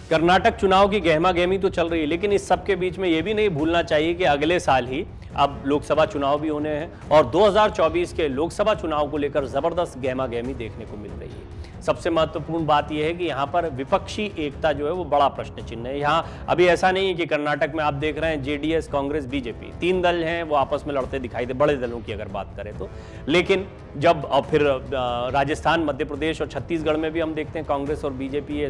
कर्नाटक चुनाव की गहमा गहमी तो चल रही है, लेकिन इस सब के बीच में ये भी नहीं भूलना चाहिए कि अगले साल ही अब लोकसभा चुनाव भी होने हैं और 2024 के लोकसभा चुनाव को लेकर जबरदस्त गहमा गहमी देखने को मिल रही है। सबसे महत्वपूर्ण बात यह है कि यहाँ पर विपक्षी एकता जो है वो बड़ा प्रश्न चिन्ह है। यहाँ अभी ऐसा नहीं है कि कर्नाटक में आप देख रहे हैं जेडीएस, कांग्रेस, बीजेपी, तीन दल हैं वो आपस में लड़ते दिखाई दे, बड़े दलों की अगर बात करें तो। लेकिन जब और फिर राजस्थान, मध्य प्रदेश और छत्तीसगढ़ में भी हम देखते हैं कांग्रेस और बीजेपी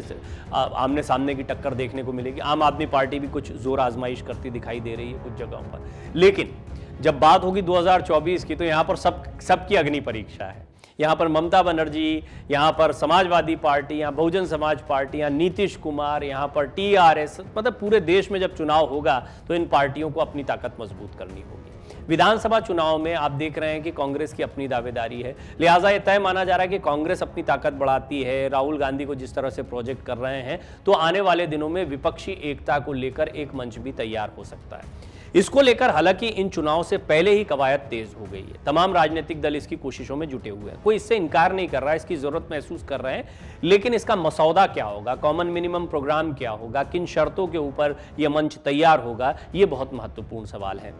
आमने सामने की टक्कर देखने को मिलेगी। आम आदमी पार्टी भी कुछ जोर आजमाइश करती दिखाई दे रही है कुछ जगहों पर। लेकिन जब बात होगी 2024 की तो यहाँ पर सबकी अग्नि परीक्षा है। यहाँ पर ममता बनर्जी, यहाँ पर समाजवादी पार्टी, यहाँ बहुजन समाज पार्टी, यहाँ नीतीश कुमार, यहाँ पर टीआरएस, मतलब पूरे देश में जब चुनाव होगा तो इन पार्टियों को अपनी ताकत मजबूत करनी होगी। विधानसभा चुनाव में आप देख रहे हैं कि कांग्रेस की अपनी दावेदारी है, लिहाजा यह तय माना जा रहा है कि कांग्रेस अपनी ताकत बढ़ाती है। राहुल गांधी को जिस तरह से प्रोजेक्ट कर रहे हैं तो आने वाले दिनों में विपक्षी एकता को लेकर एक मंच भी तैयार हो सकता है। इसको लेकर हालांकि इन चुनाव से पहले ही कवायद तेज हो गई है। तमाम राजनीतिक दल इसकी कोशिशों में जुटे हुए हैं, कोई इससे इनकार नहीं कर रहा है, इसकी जरूरत महसूस कर रहे हैं। लेकिन इसका मसौदा क्या होगा, कॉमन मिनिमम प्रोग्राम क्या होगा, किन शर्तों के ऊपर यह मंच तैयार होगा, यह बहुत महत्वपूर्ण सवाल है।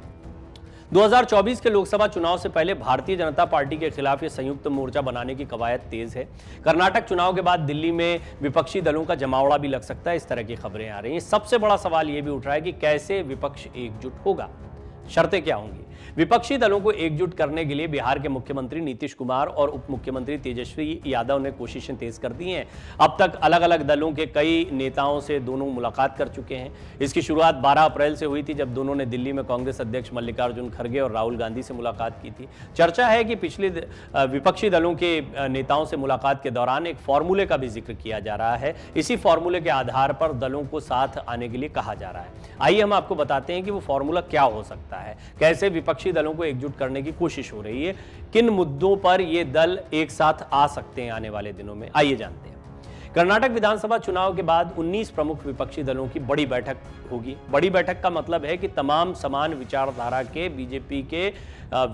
2024 के लोकसभा चुनाव से पहले भारतीय जनता पार्टी के खिलाफ ये संयुक्त मोर्चा बनाने की कवायद तेज है। कर्नाटक चुनाव के बाद दिल्ली में विपक्षी दलों का जमावड़ा भी लग सकता है, इस तरह की खबरें आ रही हैं। सबसे बड़ा सवाल ये भी उठ रहा है कि कैसे विपक्ष एकजुट होगा, शर्तें क्या होंगी। विपक्षी दलों को एकजुट करने के लिए बिहार के मुख्यमंत्री नीतीश कुमार और उप मुख्यमंत्री तेजस्वी यादव ने कोशिशें तेज कर दी हैं। अब तक अलग अलग दलों के कई नेताओं से दोनों मुलाकात कर चुके हैं। इसकी शुरुआत 12 अप्रैल से हुई थी जब दोनों ने दिल्ली में कांग्रेस अध्यक्ष मल्लिकार्जुन खड़गे और राहुल गांधी से मुलाकात की थी। चर्चा है कि पिछले विपक्षी दलों के नेताओं से मुलाकात के दौरान एक फॉर्मूले का भी जिक्र किया जा रहा है। इसी फॉर्मूले के आधार पर दलों को साथ आने के लिए कहा जा रहा है। आइए हम आपको बताते हैं कि वो फॉर्मूला क्या हो सकता है, कैसे विपक्षी दलों को एकजुट करने की कोशिश हो रही है, किन मुद्दों पर ये दल एक साथ आ सकते हैं आने वाले दिनों में। आइए जानते हैं। कर्नाटक विधानसभा चुनाव के बाद 19 प्रमुख विपक्षी दलों की बड़ी बैठक होगी। बड़ी बैठक का मतलब है कि तमाम समान विचारधारा के बीजेपी के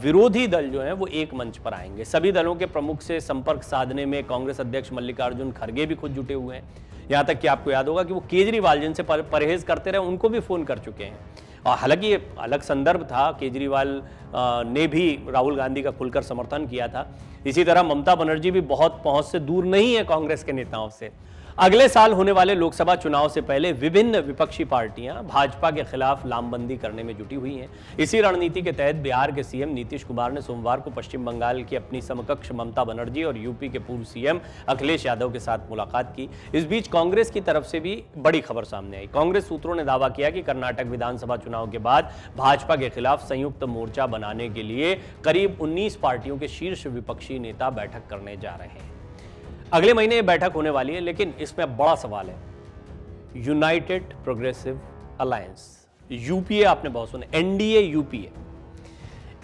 विरोधी दल जो हैं वो एक मंच पर आएंगे। सभी दलों के प्रमुख से संपर्क साधने में कांग्रेस अध्यक्ष मल्लिकार्जुन खड़गे भी खुद जुटे हुए हैं। यहां तक कि आपको याद होगा कि वो केजरीवाल जिनसे परहेज करते रहे उनको भी फोन कर चुके हैं। और हालांकि ये अलग संदर्भ था, केजरीवाल ने भी राहुल गांधी का खुलकर समर्थन किया था। इसी तरह ममता बनर्जी भी बहुत पहुंच से दूर नहीं है कांग्रेस के नेताओं से। अगले साल होने वाले लोकसभा चुनाव से पहले विभिन्न विपक्षी पार्टियां भाजपा के खिलाफ लामबंदी करने में जुटी हुई हैं। इसी रणनीति के तहत बिहार के सीएम नीतीश कुमार ने सोमवार को पश्चिम बंगाल की अपनी समकक्ष ममता बनर्जी और यूपी के पूर्व सीएम अखिलेश यादव के साथ मुलाकात की। इस बीच कांग्रेस की तरफ से भी बड़ी खबर सामने आई। कांग्रेस सूत्रों ने दावा किया कि कर्नाटक विधानसभा चुनाव के बाद भाजपा के खिलाफ संयुक्त मोर्चा बनाने के लिए करीब 19 पार्टियों के शीर्ष विपक्षी नेता बैठक करने जा रहे हैं। अगले महीने ये बैठक होने वाली है, लेकिन इसमें बड़ा सवाल है यूनाइटेड प्रोग्रेसिव अलायंस, यूपीए। आपने बहुत सुने, एनडीए यूपीए।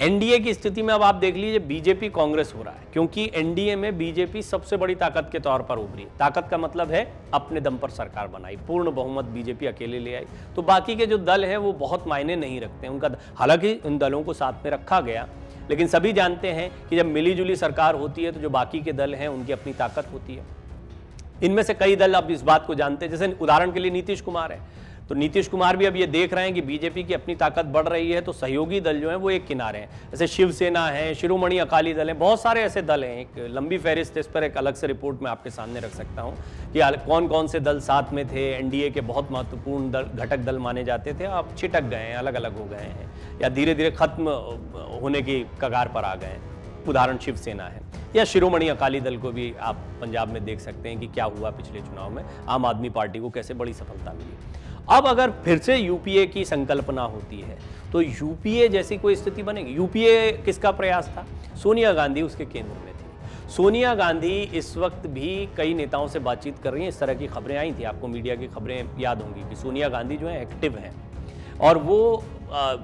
एनडीए की स्थिति में अब आप देख लीजिए बीजेपी कांग्रेस हो रहा है, क्योंकि एनडीए में बीजेपी सबसे बड़ी ताकत के तौर पर उभरी। ताकत का मतलब है अपने दम पर सरकार बनाई, पूर्ण बहुमत बीजेपी अकेले ले आई, तो बाकी के जो दल हैं वो बहुत मायने नहीं रखते उनका। हालांकि इन दलों को साथ में रखा गया, लेकिन सभी जानते हैं कि जब मिलीजुली सरकार होती है तो जो बाकी के दल हैं उनकी अपनी ताकत होती है। इनमें से कई दल अब इस बात को जानते हैं, जैसे उदाहरण के लिए नीतीश कुमार है, तो नीतीश कुमार भी अब ये देख रहे हैं कि बीजेपी की अपनी ताकत बढ़ रही है, तो सहयोगी दल जो हैं वो एक किनारे हैं। जैसे शिवसेना है, शिरोमणि अकाली दल है, बहुत सारे ऐसे दल हैं। एक लंबी फहरिस्त इस पर एक अलग से रिपोर्ट में आपके सामने रख सकता हूं कि कौन कौन से दल साथ में थे, एनडीए के बहुत महत्वपूर्ण घटक दल माने जाते थे, अब छिटक गए हैं, अलग अलग हो गए हैं या धीरे धीरे खत्म होने की कगार पर आ गए हैं। उदाहरण शिवसेना है, या शिरोमणि अकाली दल को भी आप पंजाब में देख सकते हैं कि क्या हुआ पिछले चुनाव में, आम आदमी पार्टी को कैसे बड़ी सफलता मिली। अब अगर फिर से यूपीए की संकल्पना होती है तो यूपीए जैसी कोई स्थिति बनेगी। यूपीए किसका प्रयास था? सोनिया गांधी उसके केंद्र में थी। सोनिया गांधी इस वक्त भी कई नेताओं से बातचीत कर रही हैं। इस तरह की खबरें आई थी, आपको मीडिया की खबरें याद होंगी कि सोनिया गांधी जो है एक्टिव हैं और वो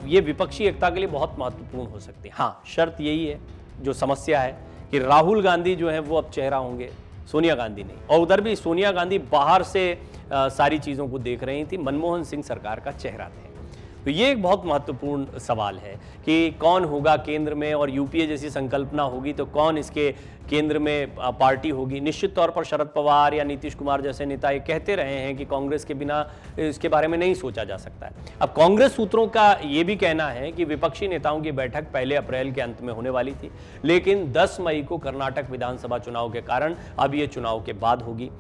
ये विपक्षी एकता के लिए बहुत महत्वपूर्ण हो सकती है। हाँ, शर्त यही है, जो समस्या है कि राहुल गांधी जो है वो अब चेहरा होंगे, सोनिया गांधी नहीं। और उधर भी सोनिया गांधी बाहर से सारी चीज़ों को देख रही थी, मनमोहन सिंह सरकार का चेहरा थे। तो ये एक बहुत महत्वपूर्ण सवाल है कि कौन होगा केंद्र में, और यूपीए जैसी संकल्पना होगी तो कौन इसके केंद्र में पार्टी होगी। निश्चित तौर पर शरद पवार या नीतीश कुमार जैसे नेता ये कहते रहे हैं कि कांग्रेस के बिना इसके बारे में नहीं सोचा जा सकता है। अब कांग्रेस सूत्रों का ये भी कहना है कि विपक्षी नेताओं की बैठक 1 अप्रैल के अंत में होने वाली थी, लेकिन 10 मई को कर्नाटक विधानसभा चुनाव के कारण अब ये चुनाव के बाद होगी।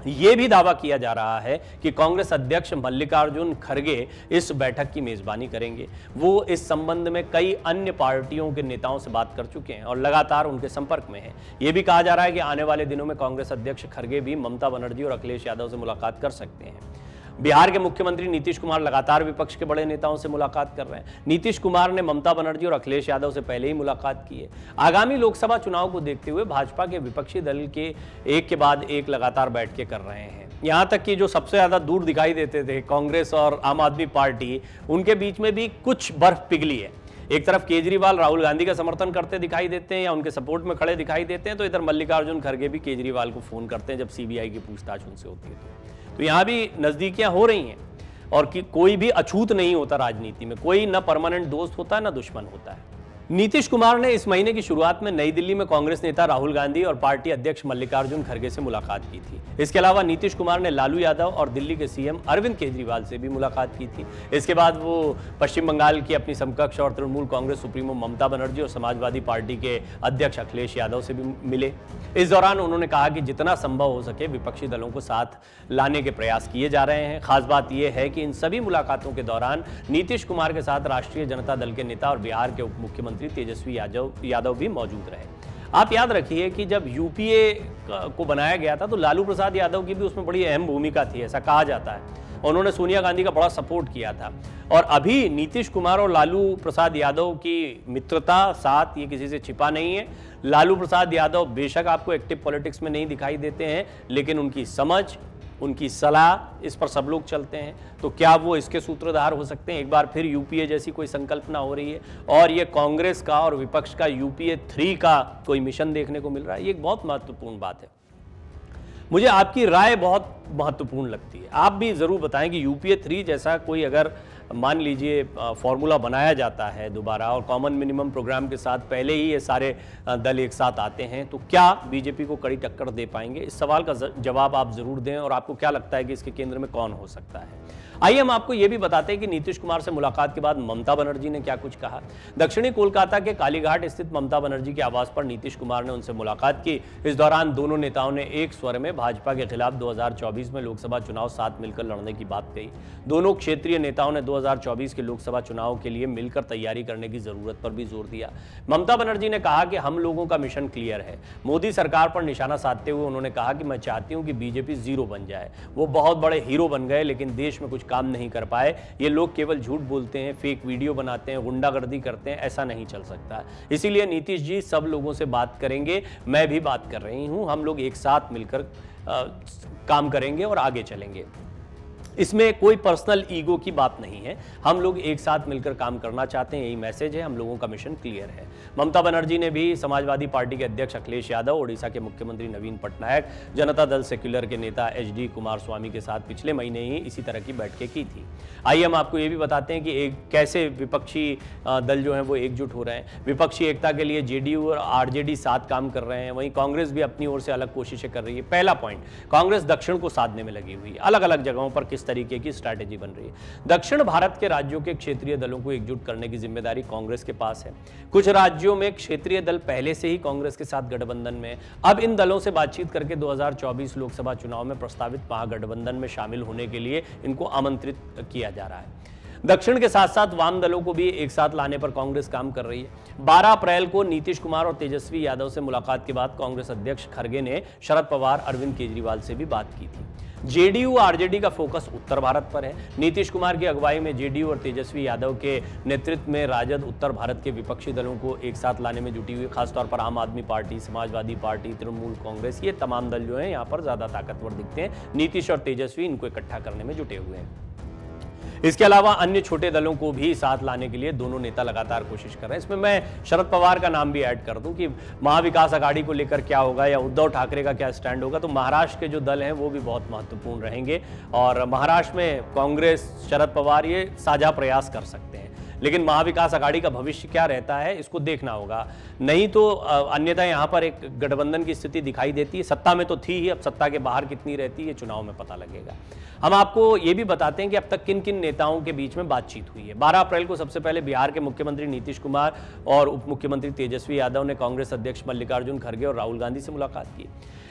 ये भी दावा किया जा रहा है कि कांग्रेस अध्यक्ष मल्लिकार्जुन खड़गे इस बैठक की मेजबानी करेंगे। वो इस संबंध में कई अन्य पार्टियों के नेताओं से बात कर चुके हैं और लगातार उनके संपर्क में हैं। यह भी कहा जा रहा है कि आने वाले दिनों में कांग्रेस अध्यक्ष खड़गे भी ममता बनर्जी और अखिलेश यादव से मुलाकात कर सकते हैं। बिहार के मुख्यमंत्री नीतीश कुमार लगातार विपक्ष के बड़े नेताओं से मुलाकात कर रहे हैं। नीतीश कुमार ने ममता बनर्जी और अखिलेश यादव से पहले ही मुलाकात की है। आगामी लोकसभा चुनाव को देखते हुए भाजपा के विपक्षी दल के एक के बाद एक लगातार बैठकें कर रहे हैं। यहां तक कि जो सबसे ज्यादा दूर दिखाई देते थे कांग्रेस और आम आदमी पार्टी, उनके बीच में भी कुछ बर्फ पिघली है। एक तरफ केजरीवाल राहुल गांधी का समर्थन करते दिखाई देते हैं या उनके सपोर्ट में खड़े दिखाई देते हैं, तो इधर मल्लिकार्जुन खड़गे भी केजरीवाल को फोन करते हैं जब सीबीआई की पूछताछ उनसे होती है। तो यहां भी नजदीकियां हो रही हैं और कि कोई भी अछूत नहीं होता राजनीति में, कोई ना परमानेंट दोस्त होता है ना दुश्मन होता है। नीतीश कुमार ने इस महीने की शुरुआत में नई दिल्ली में कांग्रेस नेता राहुल गांधी और पार्टी अध्यक्ष मल्लिकार्जुन खड़गे से मुलाकात की थी। इसके अलावा नीतीश कुमार ने लालू यादव और दिल्ली के सीएम अरविंद केजरीवाल से भी मुलाकात की थी। इसके बाद वो पश्चिम बंगाल की अपनी समकक्ष और तृणमूल कांग्रेस सुप्रीमो ममता बनर्जी और समाजवादी पार्टी के अध्यक्ष अखिलेश यादव से भी मिले। इस दौरान उन्होंने कहा कि जितना संभव हो सके विपक्षी दलों को साथ लाने के प्रयास किए जा रहे हैं। खास बात यह है कि इन सभी मुलाकातों के दौरान नीतीश कुमार के साथ राष्ट्रीय जनता दल के नेता और बिहार के उप मुख्यमंत्री तेजस्वी यादव भी मौजूद रहे। आप याद रखिए कि जब यूपीए को बनाया गया था तो लालू प्रसाद यादव की भी उसमें बड़ी अहम भूमिका थी, ऐसा कहा जाता है। उन्होंने सोनिया गांधी का बड़ा सपोर्ट किया था। और अभी नीतीश कुमार और लालू प्रसाद यादव की मित्रता, साथ, ये किसी से छिपा नहीं है। लालू प्रसाद यादव बेशक आपको एक्टिव पॉलिटिक्स में नहीं दिखाई देते हैं, लेकिन उनकी समझ, उनकी सलाह, इस पर सब लोग चलते हैं। तो क्या वो इसके सूत्रधार हो सकते हैं? एक बार फिर यूपीए जैसी कोई संकल्पना हो रही है और ये कांग्रेस का और विपक्ष का यूपीए 3 का कोई मिशन देखने को मिल रहा है। ये एक बहुत महत्वपूर्ण बात है। मुझे आपकी राय बहुत महत्वपूर्ण लगती है। आप भी जरूर बताएं कि यूपीए 3 जैसा कोई अगर मान लीजिए फॉर्मूला बनाया जाता है दोबारा और कॉमन मिनिमम प्रोग्राम के साथ पहले ही ये सारे दल एक साथ आते हैं, तो क्या बीजेपी को कड़ी टक्कर दे पाएंगे? इस सवाल का जवाब आप जरूर दें और आपको क्या लगता है कि इसके केंद्र में कौन हो सकता है। आइए हम आपको यह भी बताते हैं कि नीतीश कुमार से मुलाकात के बाद ममता बनर्जी ने क्या कुछ कहा। दक्षिणी कोलकाता के कालीघाट स्थित ममता बनर्जी के आवास पर नीतीश कुमार ने उनसे मुलाकात की। इस दौरान दोनों नेताओं ने एक स्वर में भाजपा के खिलाफ 2024 में लोकसभा चुनाव साथ मिलकर लड़ने की बात कही। दोनों क्षेत्रीय नेताओं ने 2024 के लोकसभा चुनाव के लिए मिलकर तैयारी करने की जरूरत पर भी जोर दिया। ममता बनर्जी ने कहा कि हम लोगों का मिशन क्लियर है। मोदी सरकार पर निशाना साधते हुए उन्होंने कहा कि मैं चाहती हूं कि बीजेपी जीरो बन जाए। वो बहुत बड़े हीरो बन गए लेकिन देश में कुछ काम नहीं कर पाए। ये लोग केवल झूठ बोलते हैं, फेक वीडियो बनाते हैं, गुंडागर्दी करते हैं, ऐसा नहीं चल सकता। इसीलिए नीतीश जी सब लोगों से बात करेंगे, मैं भी बात कर रही हूं, हम लोग एक साथ मिलकर काम करेंगे और आगे चलेंगे। इसमें कोई पर्सनल ईगो की बात नहीं है, हम लोग एक साथ मिलकर काम करना चाहते हैं, यही मैसेज है, हम लोगों का मिशन क्लियर है। ममता बनर्जी ने भी समाजवादी पार्टी के अध्यक्ष अखिलेश यादव, ओडिशा के मुख्यमंत्री नवीन पटनायक, जनता दल सेक्युलर के नेता HD कुमारस्वामी के साथ पिछले महीने ही इसी तरह की बैठकें की थी। आइए हम आपको ये भी बताते हैं कि कैसे विपक्षी दल जो हैं वो एकजुट हो रहे हैं। विपक्षी एकता के लिए JDU और RJD साथ काम कर रहे हैं, वहीं कांग्रेस भी अपनी ओर से अलग कोशिशें कर रही है। पहला पॉइंट, कांग्रेस दक्षिण को साधने में लगी हुई है। अलग अलग जगहों पर किस तरीके की स्ट्रैटेजी बन रही है। दक्षिण भारत के राज्यों के क्षेत्रीय दलों को एकजुट करने की जिम्मेदारी कांग्रेस के पास है। कुछ राज्यों में क्षेत्रीय दल पहले से ही कांग्रेस के साथ गठबंधन में, अब इन दलों से बातचीत करके 2024 लोकसभा चुनाव में प्रस्तावित महागठबंधन में शामिल होने के लिए इनको आमंत्रित किया जा रहा है। दक्षिण के साथ साथ वाम दलों को भी एक साथ लाने पर कांग्रेस काम कर रही है। 12 अप्रैल को नीतीश कुमार और तेजस्वी यादव से मुलाकात के बाद कांग्रेस अध्यक्ष खड़गे ने शरद पवार, अरविंद केजरीवाल से भी बात की थी। JDU RJD का फोकस उत्तर भारत पर है। नीतीश कुमार की अगुवाई में JDU और तेजस्वी यादव के नेतृत्व में राजद उत्तर भारत के विपक्षी दलों को एक साथ लाने में जुटी हुई है। खासतौर पर आम आदमी पार्टी, समाजवादी पार्टी, तृणमूल कांग्रेस, ये तमाम दल जो हैं यहाँ पर ज्यादा ताकतवर दिखते हैं। नीतीश और तेजस्वी इनको इकट्ठा करने में जुटे हुए हैं। इसके अलावा अन्य छोटे दलों को भी साथ लाने के लिए दोनों नेता लगातार कोशिश कर रहे हैं। इसमें मैं शरद पवार का नाम भी ऐड कर दूं कि महाविकास आघाड़ी को लेकर क्या होगा या उद्धव ठाकरे का क्या स्टैंड होगा, तो महाराष्ट्र के जो दल हैं वो भी बहुत महत्वपूर्ण रहेंगे और महाराष्ट्र में कांग्रेस, शरद पवार ये साझा प्रयास कर सकते हैं। लेकिन महाविकास आघाड़ी का भविष्य क्या रहता है इसको देखना होगा, नहीं तो अन्यथा यहां पर एक गठबंधन की स्थिति दिखाई देती है। सत्ता में तो थी ही, अब सत्ता के बाहर कितनी रहती है चुनाव में पता लगेगा। हम आपको ये भी बताते हैं कि अब तक किन किन नेताओं के बीच में बातचीत हुई है। 12 अप्रैल को सबसे पहले बिहार के मुख्यमंत्री नीतीश कुमार और उप मुख्यमंत्री तेजस्वी यादव ने कांग्रेस अध्यक्ष मल्लिकार्जुन खड़गे और राहुल गांधी से मुलाकात की।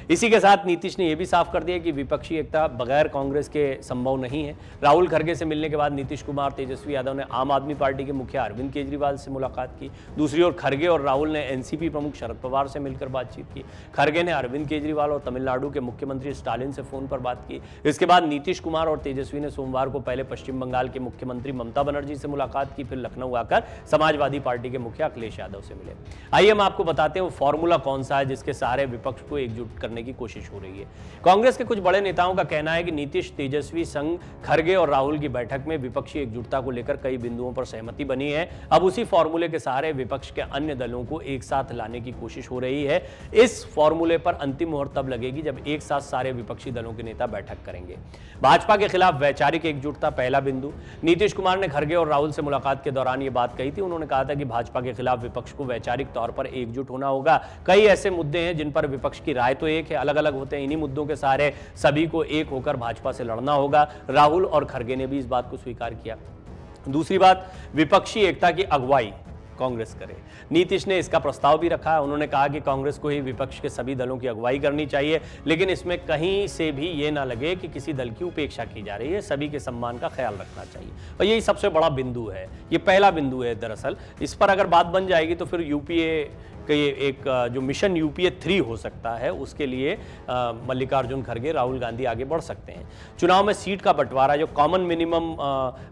इसी के साथ नीतीश ने यह भी साफ कर दिया कि विपक्षी एकता बगैर कांग्रेस के संभव नहीं है। राहुल खड़गे से मिलने के बाद नीतीश कुमार, तेजस्वी यादव ने आम आदमी पार्टी के मुखिया अरविंद केजरीवाल से मुलाकात की। दूसरी ओर खड़गे और राहुल ने एनसीपी प्रमुख शरद पवार से मिलकर बातचीत की। खड़गे ने अरविंद केजरीवाल और तमिलनाडु के मुख्यमंत्री स्टालिन से फोन पर बात की। इसके बाद नीतीश कुमार और तेजस्वी ने सोमवार को पहले पश्चिम बंगाल के मुख्यमंत्री ममता बनर्जी से मुलाकात की, फिर लखनऊ आकर समाजवादी पार्टी के मुखिया अखिलेश यादव से मिले। आइए हम आपको बताते हैं वो फॉर्मूला कौन सा है जिसके सहारे विपक्ष को एकजुट करने की कोशिश हो रही है। कांग्रेस के कुछ बड़े नेताओं का कहना है कि नीतीश, तेजस्वी संग खड़गे और राहुल की बैठक में विपक्षी एकजुटता को लेकर कई बिंदुओं पर सहमति बनी है। अब उसी फॉर्मूले के सहारे विपक्ष के अन्य दलों को एक साथ लाने की कोशिश हो रही है। इस फॉर्मूले पर अंतिम मुहूर्त तब लगेगी जब एक साथ सारे विपक्षी दलों के नेता बैठक करेंगे। भाजपा के खिलाफ वैचारिक एकजुटता पहला बिंदु। नीतीश कुमार ने खड़गे और राहुल से मुलाकात के दौरान यह बात कही थी। उन्होंने कहा था कि भाजपा के खिलाफ विपक्ष को वैचारिक तौर पर एकजुट होना होगा। कई ऐसे मुद्दे हैं जिन पर विपक्ष की राय तो एक है, अलग अलग होते हैं। इन्हीं मुद्दों के सहारे सभी को एक होकर भाजपा से लड़ना होगा। राहुल और खड़गे ने भी इस बात को स्वीकार किया। दूसरी बात, विपक्षी एकता की अगुवाई कांग्रेस करे। नीतीश ने इसका प्रस्ताव भी रखा है। उन्होंने कहा कि कांग्रेस को ही विपक्ष के सभी दलों की अगुवाई करनी चाहिए, लेकिन इसमें कहीं से भी ये ना लगे कि किसी दल की उपेक्षा की जा रही है। सभी के सम्मान का ख्याल रखना चाहिए और यही सबसे बड़ा बिंदु है। ये पहला बिंदु है दरअसल। इस पर अगर बात बन जाएगी तो फिर यूपीए कि एक जो मिशन यूपीए 3 हो सकता है उसके लिए मल्लिकार्जुन खड़गे, राहुल गांधी आगे बढ़ सकते हैं। चुनाव में सीट का बंटवारा, जो कॉमन मिनिमम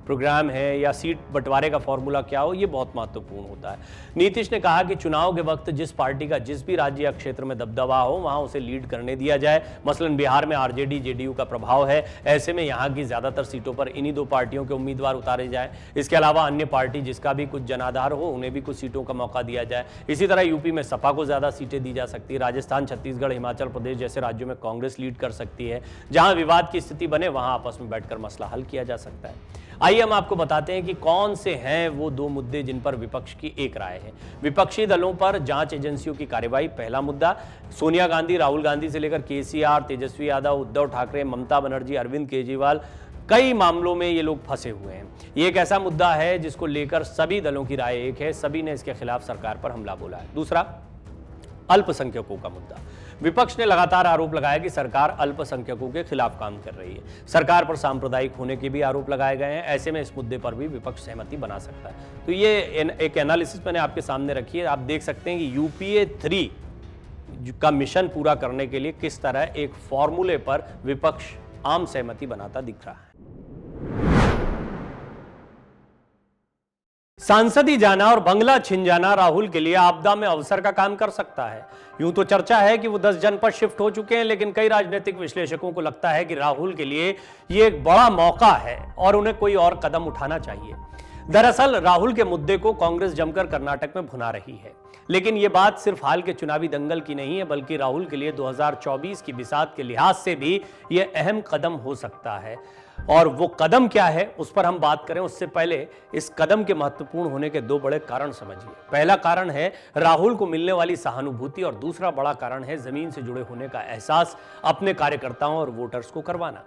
प्रोग्राम है या सीट बंटवारे का फॉर्मूला क्या हो, ये बहुत महत्वपूर्ण होता है। नीतीश ने कहा कि चुनाव के वक्त जिस पार्टी का जिस भी राज्य या क्षेत्र में दबदबा हो वहां उसे लीड करने दिया जाए। मसलन बिहार में आरजेडी जेडीयू का प्रभाव है, ऐसे में यहाँ की ज्यादातर सीटों पर इन्हीं दो पार्टियों के उम्मीदवार उतारे जाए। इसके अलावा अन्य पार्टी जिसका भी कुछ जनाधार हो उन्हें भी कुछ सीटों का मौका दिया जाए। इसी तरह यूपी में सपा को ज्यादा सीटें दी जा सकती है। राजस्थान, छत्तीसगढ़, हिमाचल प्रदेश जैसे राज्यों में कांग्रेस लीड कर सकती है। जहां विवाद की स्थिति बने वहां आपस में बैठकर मसला हल किया जा सकता है। आइए हम आपको बताते हैं कि कौन से हैं वो दो मुद्दे जिन पर विपक्ष की एक राय है। विपक्षी दलों पर जांच एजेंसियों की कार्रवाई पहला मुद्दा। सोनिया गांधी, राहुल गांधी से लेकर केसीआर, तेजस्वी यादव, उद्धव ठाकरे, ममता बनर्जी, अरविंद केजरीवाल, कई मामलों में ये लोग फंसे हुए हैं। ये एक ऐसा मुद्दा है जिसको लेकर सभी दलों की राय एक है, सभी ने इसके खिलाफ सरकार पर हमला बोला है। दूसरा, अल्पसंख्यकों का मुद्दा। विपक्ष ने लगातार आरोप लगाया कि सरकार अल्पसंख्यकों के खिलाफ काम कर रही है। सरकार पर सांप्रदायिक होने के भी आरोप लगाए गए हैं। ऐसे में इस मुद्दे पर भी विपक्ष सहमति बना सकता है। तो ये एक एनालिसिस मैंने आपके सामने रखी है। आप देख सकते हैं कि यूपीए 3 का मिशन पूरा करने के लिए किस तरह एक फॉर्मूले पर विपक्ष आम सहमति बनाता दिख रहा है। सांसदी जाना और बंगला छिन जाना राहुल के लिए आपदा में अवसर का काम कर सकता है। यूं तो चर्चा है कि वो 10 जनपद शिफ्ट हो चुके हैं, लेकिन कई राजनीतिक विश्लेषकों को लगता है कि राहुल के लिए ये एक बड़ा मौका है और उन्हें कोई और कदम उठाना चाहिए। दरअसल राहुल के मुद्दे को कांग्रेस जमकर कर्नाटक में भुना रही है, लेकिन यह बात सिर्फ हाल के चुनावी दंगल की नहीं है, बल्कि राहुल के लिए 2024 की बिसात के लिहाज से भी यह अहम कदम हो सकता है। और वो कदम क्या है उस पर हम बात करें उससे पहले इस कदम के महत्वपूर्ण होने के दो बड़े कारण समझिए। पहला कारण है राहुल को मिलने वाली सहानुभूति और दूसरा बड़ा कारण है जमीन से जुड़े होने का एहसास अपने कार्यकर्ताओं और वोटर्स को करवाना।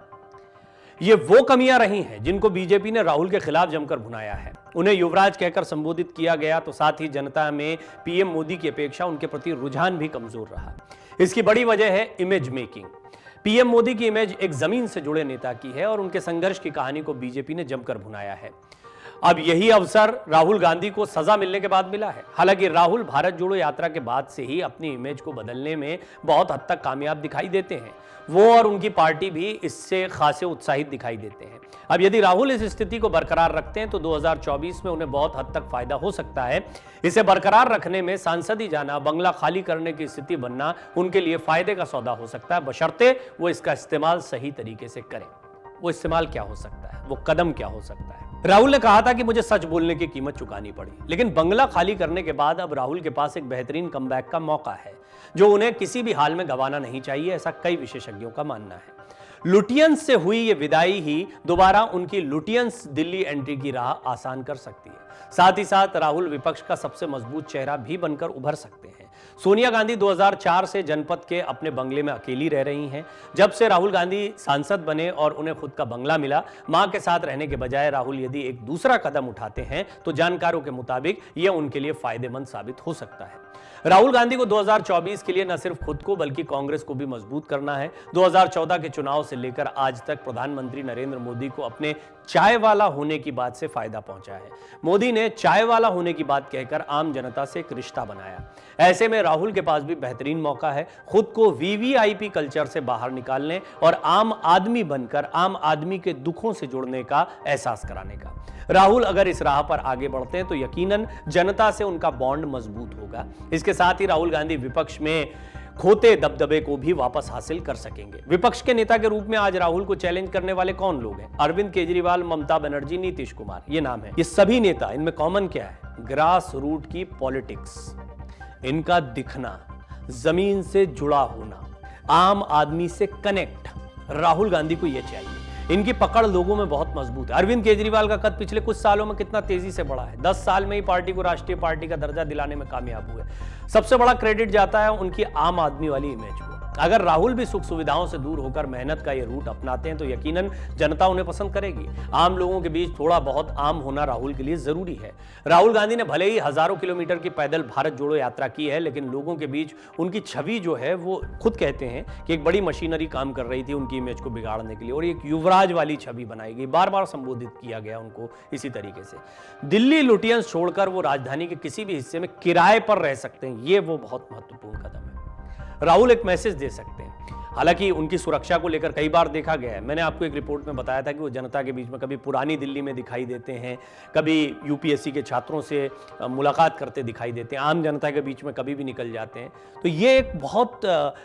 ये वो कमियां रही हैं जिनको बीजेपी ने राहुल के खिलाफ जमकर भुनाया है। उन्हें युवराज कहकर संबोधित किया गया तो साथ ही जनता में पीएम मोदी की अपेक्षा उनके प्रति रुझान भी कमजोर रहा। इसकी बड़ी वजह है इमेज मेकिंग। पीएम मोदी की इमेज एक जमीन से जुड़े नेता की है और उनके संघर्ष की कहानी को बीजेपी ने जमकर भुनाया है। अब यही अवसर राहुल गांधी को सजा मिलने के बाद मिला है। हालांकि राहुल भारत जोड़ो यात्रा के बाद से ही अपनी इमेज को बदलने में बहुत हद तक कामयाब दिखाई देते हैं। वो और उनकी पार्टी भी इससे खासे उत्साहित दिखाई देते हैं। अब यदि राहुल इस स्थिति को बरकरार रखते हैं तो 2024 में उन्हें बहुत हद तक फायदा हो सकता है। इसे बरकरार रखने में सांसदी जाना, बंगला खाली करने की स्थिति बनना उनके लिए फायदे का सौदा हो सकता है, बशर्ते वो इसका इस्तेमाल सही तरीके से करें। वो इस्तेमाल क्या हो सकता है, वो कदम क्या हो सकता है। राहुल ने कहा था कि मुझे सच बोलने की कीमत चुकानी पड़ी, लेकिन बंगला खाली करने के बाद अब राहुल के पास एक बेहतरीन कमबैक का मौका है जो उन्हें किसी भी हाल में गंवाना नहीं चाहिए, ऐसा कई विशेषज्ञों का मानना है। लुटियंस से हुई ये विदाई ही दोबारा उनकी लुटियंस दिल्ली एंट्री की राह आसान कर सकती है। साथ ही साथ राहुल विपक्ष का सबसे मजबूत चेहरा भी बनकर उभर सकते हैं। सोनिया गांधी 2004 से जनपद के अपने बंगले में अकेली रह रही हैं। जब से राहुल गांधी सांसद बने और उन्हें खुद का बंगला मिला, मां के साथ रहने के बजाय राहुल यदि एक दूसरा कदम उठाते हैं तो जानकारों के मुताबिक यह उनके लिए फायदेमंद साबित हो सकता है। राहुल गांधी को 2024 के लिए न सिर्फ खुद को बल्कि कांग्रेस को भी मजबूत करना है। 2014 के चुनाव से लेकर आज तक प्रधानमंत्री नरेंद्र मोदी को अपने चाय वाला होने की बात से फायदा पहुंचा है। मोदी ने चाय वाला होने की बात कहकर आम जनता से एक रिश्ता बनाया। ऐसे में राहुल के पास भी बेहतरीन मौका है खुद को वीवीआईपी कल्चर से बाहर निकालने और आम आदमी बनकर आम आदमी के दुखों से जुड़ने का एहसास कराने का। राहुल अगर इस राह पर आगे बढ़ते हैं तो यकीनन जनता से उनका बॉन्ड मजबूत होगा। इसके साथ ही राहुल गांधी विपक्ष में खोते दबदबे को भी वापस हासिल कर सकेंगे। विपक्ष के नेता के रूप में आज राहुल को चैलेंज करने वाले कौन लोग हैं? अरविंद केजरीवाल, ममता बनर्जी, नीतीश कुमार, ये नाम है। ये सभी नेता, इनमें कॉमन क्या है? ग्रास रूट की पॉलिटिक्स, इनका दिखना, जमीन से जुड़ा होना, आम आदमी से कनेक्ट। राहुल गांधी को यह चाहिए। इनकी पकड़ लोगों में बहुत मजबूत है। अरविंद केजरीवाल का कद पिछले कुछ सालों में कितना तेजी से बढ़ा है। 10 साल में ही पार्टी को राष्ट्रीय पार्टी का दर्जा दिलाने में कामयाब हुए। सबसे बड़ा क्रेडिट जाता है उनकी आम आदमी वाली इमेज को। अगर राहुल भी सुख सुविधाओं से दूर होकर मेहनत का ये रूट अपनाते हैं तो यकीनन जनता उन्हें पसंद करेगी। आम लोगों के बीच थोड़ा बहुत आम होना राहुल के लिए जरूरी है। राहुल गांधी ने भले ही हजारों किलोमीटर की पैदल भारत जोड़ो यात्रा की है, लेकिन लोगों के बीच उनकी छवि जो है वो खुद कहते हैं कि एक बड़ी मशीनरी काम कर रही थी उनकी इमेज को बिगाड़ने के लिए, और एक युवराज वाली छवि बनाई गई। बार बार संबोधित किया गया उनको इसी तरीके से। दिल्ली लुटियंस छोड़कर वो राजधानी के किसी भी हिस्से में किराए पर रह सकते हैं, ये वो बहुत महत्वपूर्ण कदम है। राहुल एक मैसेज दे सकते हैं। हालांकि उनकी सुरक्षा को लेकर कई बार देखा गया है। मैंने आपको एक रिपोर्ट में बताया था कि वो जनता के बीच में कभी पुरानी दिल्ली में दिखाई देते हैं, कभी यूपीएससी के छात्रों से मुलाकात करते दिखाई देते हैं, आम जनता के बीच में कभी भी निकल जाते हैं। तो ये एक बहुत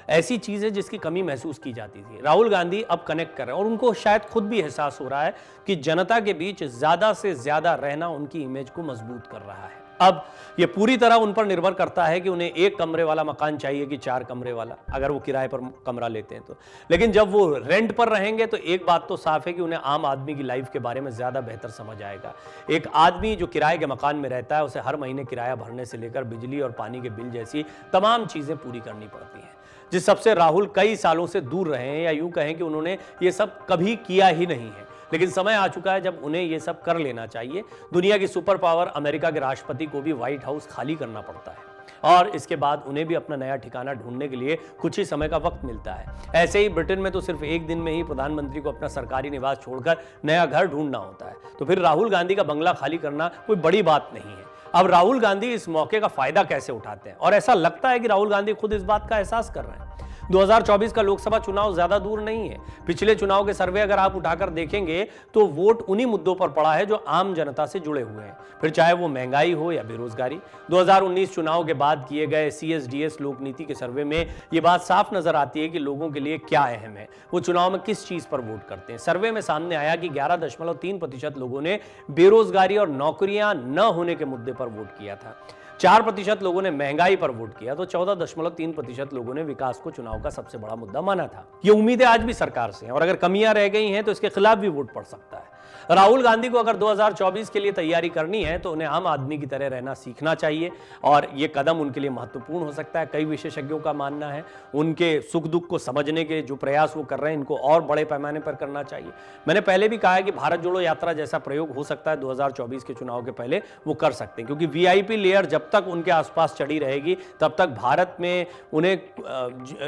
ऐसी चीज़ है जिसकी कमी महसूस की जाती थी। राहुल गांधी अब कनेक्ट कर रहे हैं और उनको शायद खुद भी एहसास हो रहा है कि जनता के बीच ज़्यादा से ज़्यादा रहना उनकी इमेज को मजबूत कर रहा है। अब ये पूरी तरह उन पर निर्भर करता है कि उन्हें 1 कमरे वाला मकान चाहिए कि 4 कमरे वाला, अगर वो किराए पर कमरा लेते हैं तो। लेकिन जब वो रेंट पर रहेंगे तो एक बात तो साफ है कि उन्हें आम आदमी की लाइफ के बारे में ज्यादा बेहतर समझ आएगा। एक आदमी जो किराए के मकान में रहता है उसे हर महीने किराया भरने से लेकर बिजली और पानी के बिल जैसी तमाम चीजें पूरी करनी पड़ती हैं, जिस सबसे राहुल कई सालों से दूर रहे हैं, या यूं कहें कि उन्होंने ये सब कभी किया ही नहीं है। लेकिन समय आ चुका है जब उन्हें ये सब कर लेना चाहिए। दुनिया की सुपर पावर अमेरिका के राष्ट्रपति को भी व्हाइट हाउस खाली करना पड़ता है और इसके बाद उन्हें भी अपना नया ठिकाना ढूंढने के लिए कुछ ही समय का वक्त मिलता है। ऐसे ही ब्रिटेन में तो सिर्फ एक दिन में ही प्रधानमंत्री को अपना सरकारी निवास छोड़कर नया घर ढूंढना होता है। तो फिर राहुल गांधी का बंगला खाली करना कोई बड़ी बात नहीं है। अब राहुल गांधी इस मौके का फायदा कैसे उठाते हैं, और ऐसा लगता है कि राहुल गांधी खुद इस बात का एहसास कर रहे हैं। 2024 का लोकसभा चुनाव ज्यादा दूर नहीं है। पिछले चुनाव के सर्वे अगर आप उठाकर देखेंगे तो वोट उन्हीं मुद्दों पर पड़ा है जो आम जनता से जुड़े हुए हैं, फिर चाहे वो महंगाई हो या बेरोजगारी। 2019 चुनाव के बाद किए गए CSDS लोक नीति के सर्वे में ये बात साफ नजर आती है कि लोगों के लिए क्या अहम है, वो चुनाव में किस चीज पर वोट करते हैं। सर्वे में सामने आया कि 11.3% लोगों ने बेरोजगारी और नौकरियां न होने के मुद्दे पर वोट किया था। 4% लोगों ने महंगाई पर वोट किया तो 14.3% लोगों ने विकास को चुनाव का सबसे बड़ा मुद्दा माना था। ये उम्मीदें आज भी सरकार से हैं और अगर कमियां रह गई हैं तो इसके खिलाफ भी वोट पड़ सकता है। राहुल गांधी को अगर 2024 के लिए तैयारी करनी है तो उन्हें आम आदमी की तरह रहना सीखना चाहिए और ये कदम उनके लिए महत्वपूर्ण हो सकता है। कई विशेषज्ञों का मानना है उनके सुख दुख को समझने के जो प्रयास वो कर रहे हैं इनको और बड़े पैमाने पर करना चाहिए। मैंने पहले भी कहा है कि भारत जोड़ो यात्रा जैसा प्रयोग हो सकता है 2024 के चुनाव के पहले वो कर सकते हैं, क्योंकि VIP लेयर जब तक उनके आसपास चढ़ी रहेगी तब तक भारत में उन्हें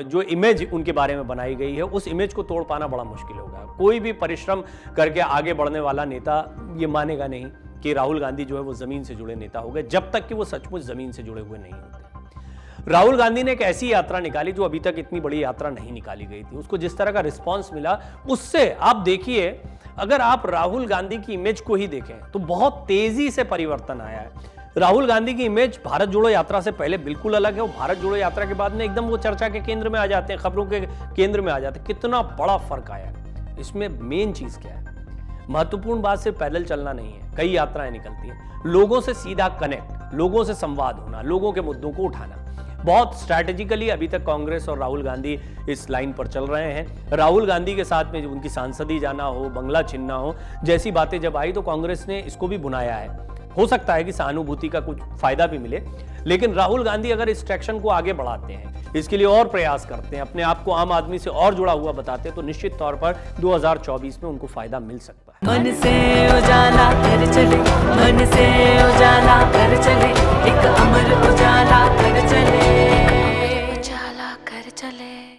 जो इमेज उनके बारे में बनाई गई है उस इमेज को तोड़ पाना बड़ा मुश्किल होगा। कोई भी परिश्रम करके आगे बढ़ने वाला नेता ये मानेगा नहीं कि राहुल गांधी जो है वो जमीन से जुड़े नेता हो गए जब तक कि वो सचमुच जमीन से जुड़े हुए नहीं होते। राहुल गांधी ने एक ऐसी यात्रा निकाली जो अभी तक इतनी बड़ी यात्रा नहीं निकाली गई थी। उसको जिस तरह का रिस्पांस मिला उससे आप देखिए, अगर आप राहुल गांधी की इमेज को ही देखें तो बहुत तेजी से परिवर्तन आया है। राहुल गांधी की इमेज भारत जोड़ो यात्रा से पहले बिल्कुल अलग है और भारत जोड़ो यात्रा के बाद में एकदम वो चर्चा के केंद्र में आ जाते हैं, खबरों के केंद्र में आ जाते हैं। कितना बड़ा फर्क आया है। इसमें मेन चीज क्या है? महत्वपूर्ण बात सिर्फ पैदल चलना नहीं है, कई यात्राएं निकलती हैं, लोगों से सीधा कनेक्ट, लोगों से संवाद होना, लोगों के मुद्दों को उठाना। बहुत स्ट्रैटेजिकली अभी तक कांग्रेस और राहुल गांधी इस लाइन पर चल रहे हैं। राहुल गांधी के साथ में उनकी सांसदी जाना हो, बंगला छीनना हो, जैसी बातें जब आई तो कांग्रेस ने इसको भी बुनाया है। हो सकता है कि सहानुभूति का कुछ फायदा भी मिले, लेकिन राहुल गांधी अगर इस ट्रैक्शन को आगे बढ़ाते हैं, इसके लिए और प्रयास करते हैं, अपने आप को आम आदमी से और जुड़ा हुआ बताते हैं, तो निश्चित तौर पर 2024 में उनको फायदा मिल सकता है। मन से उजाला कर चले, मन से